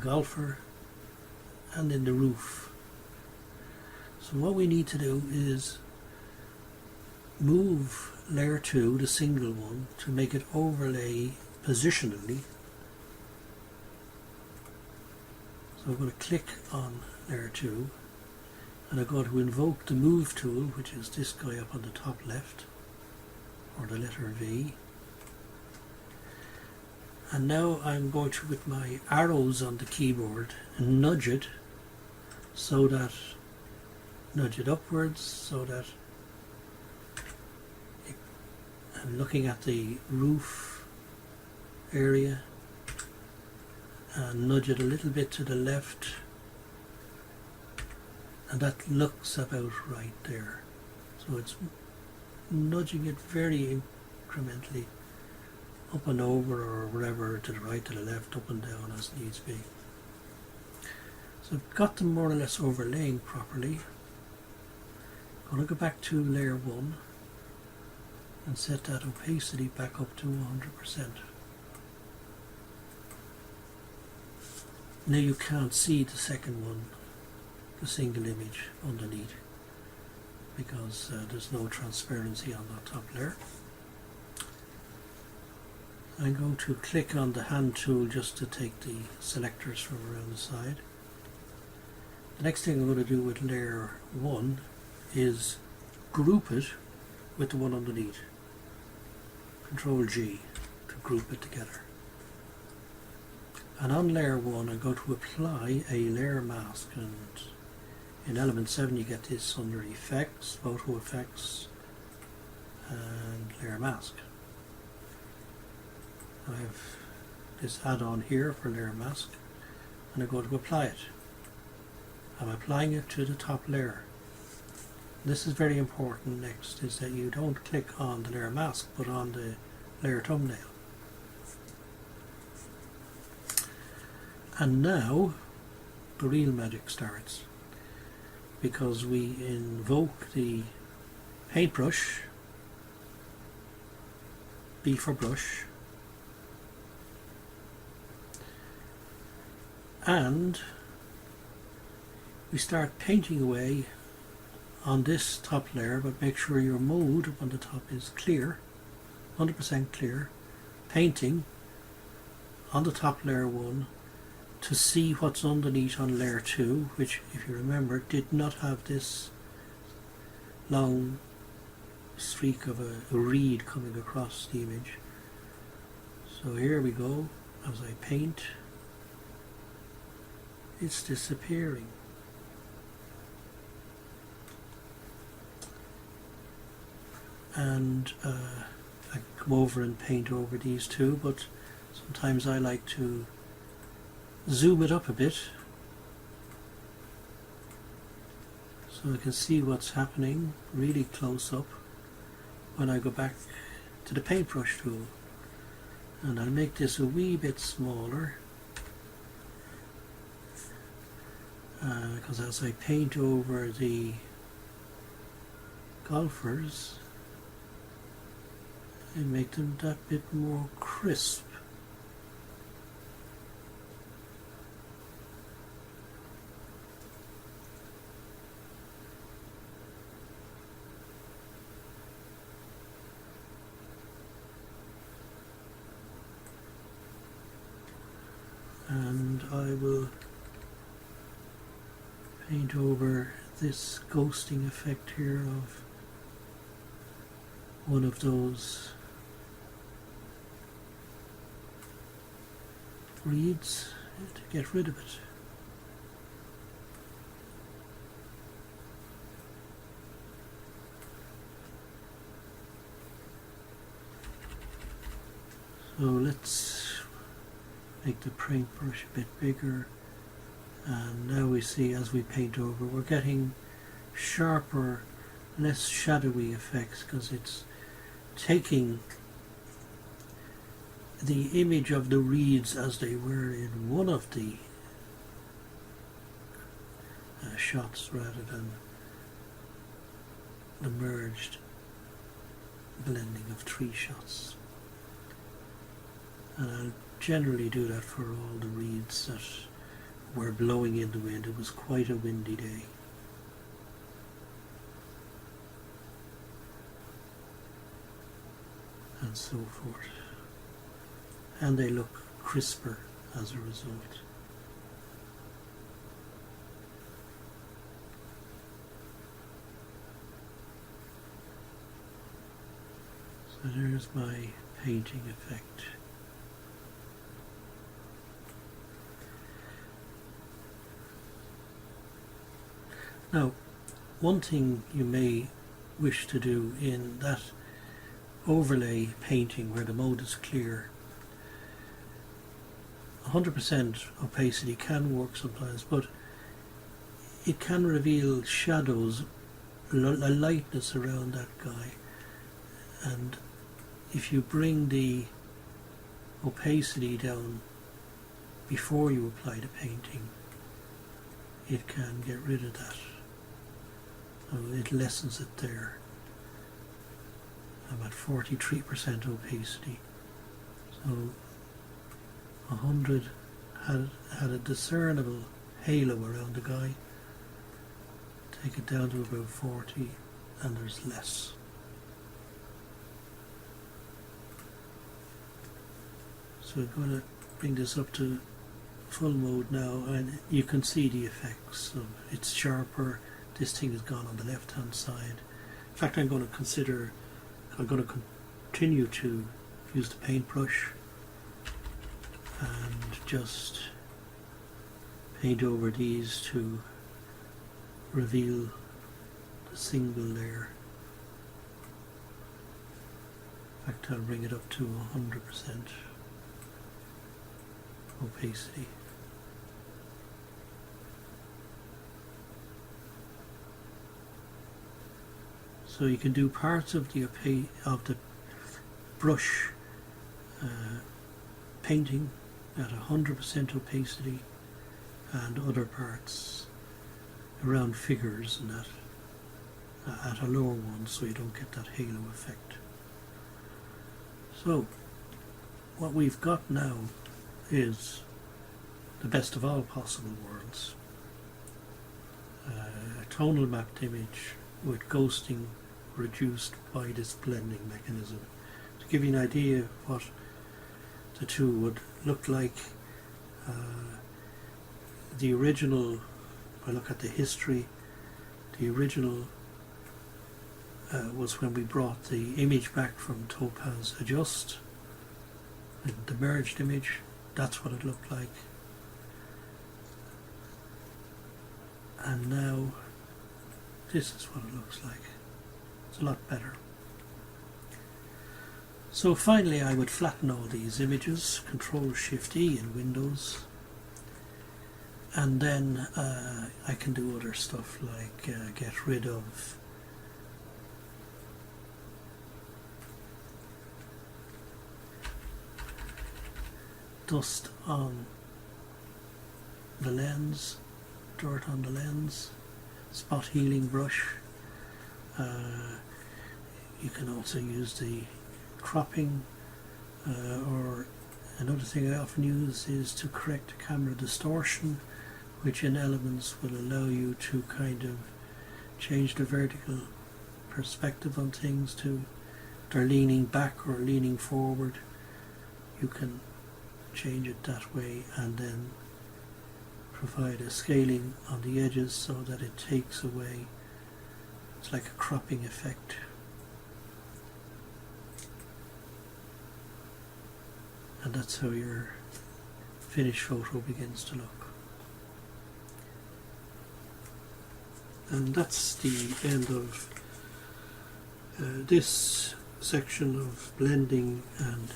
golfer and in the roof. So what we need to do is move layer 2, the single one, to make it overlay positionally. So I'm going to click on layer 2 and I'm going to invoke the move tool, which is this guy up on the top left, or the letter V. And now I'm going to, with my arrows on the keyboard, nudge it upwards so that I'm looking at the roof area, and nudge it a little bit to the left, and that looks about right there. So it's nudging it very incrementally up and over, or wherever, to the right, to the left, up and down as needs be. So I've got them more or less overlaying properly. I'm going to go back to layer 1 and set that opacity back up to 100%. Now you can't see the second one, the single image underneath, because there's no transparency on that top layer. I'm going to click on the hand tool just to take the selectors from around the side. The next thing I'm going to do with layer 1 is group it with the one underneath. Control G to group it together. And on layer 1 I'm going to apply a layer mask, and in element 7 you get this under effects, photo effects and layer mask. I have this add-on here for layer mask, and I'm going to apply it. I'm applying it to the top layer. This is very important next, is that you don't click on the layer mask but on the layer thumbnail. And now the real magic starts, because we invoke the paintbrush, B for brush, and we start painting away on this top layer, but make sure your mode up on the top is clear, 100% clear, painting on the top layer 1 to see what's underneath on layer 2, which, if you remember, did not have this long streak of a reed coming across the image. So here we go. As I paint, it's disappearing. And I come over and paint over these two, but sometimes I like to zoom it up a bit so I can see what's happening really close up when I go back to the paintbrush tool. And I'll make this a wee bit smaller, because as I paint over the golfers, I make them that bit more crisp. And I will paint over this ghosting effect here of one of those reeds to get rid of it. So let's make the paintbrush a bit bigger, and now we see, as we paint over, we're getting sharper, less shadowy effects, because it's taking the image of the reeds as they were in one of the shots, rather than the merged blending of 3 shots. And I'll generally do that for all the reeds that were blowing in the wind. It was quite a windy day. And so forth. And they look crisper as a result. So there's my painting effect. Now, one thing you may wish to do in that overlay painting where the mode is clear, 100% opacity can work sometimes, but it can reveal shadows, a lightness around that guy, and if you bring the opacity down before you apply the painting, it can get rid of that. So it lessens it there. I'm at 43% opacity. So 100 had a discernible halo around the guy. Take it down to about 40 and there's less. So I'm going to bring this up to full mode now, and you can see the effects. So it's sharper. This thing has gone on the left hand side. In fact, I'm going to continue to use the paintbrush and just paint over these to reveal the single layer. In fact, I'll bring it up to 100% opacity. So you can do parts of the brush painting at 100% opacity, and other parts around figures and that at a lower one, so you don't get that halo effect. So what we've got now is the best of all possible worlds. A tonal mapped image with ghosting reduced by this blending mechanism. To give you an idea of what the two would look like, the original, if I look at the history, the original was when we brought the image back from Topaz Adjust, and the merged image. That's what it looked like. And now this is what it looks like. It's a lot better. So finally I would flatten all these images, Control-Shift-E in Windows, and then I can do other stuff like get rid of dust on the lens, dirt on the lens, spot healing brush. You can also use the cropping, or another thing I often use is to correct camera distortion, which in Elements will allow you to kind of change the vertical perspective on things to they're leaning back or leaning forward. You can change it that way and then provide a scaling on the edges so that it takes away, it's like a cropping effect. And that's how your finished photo begins to look. And that's the end of this section of blending and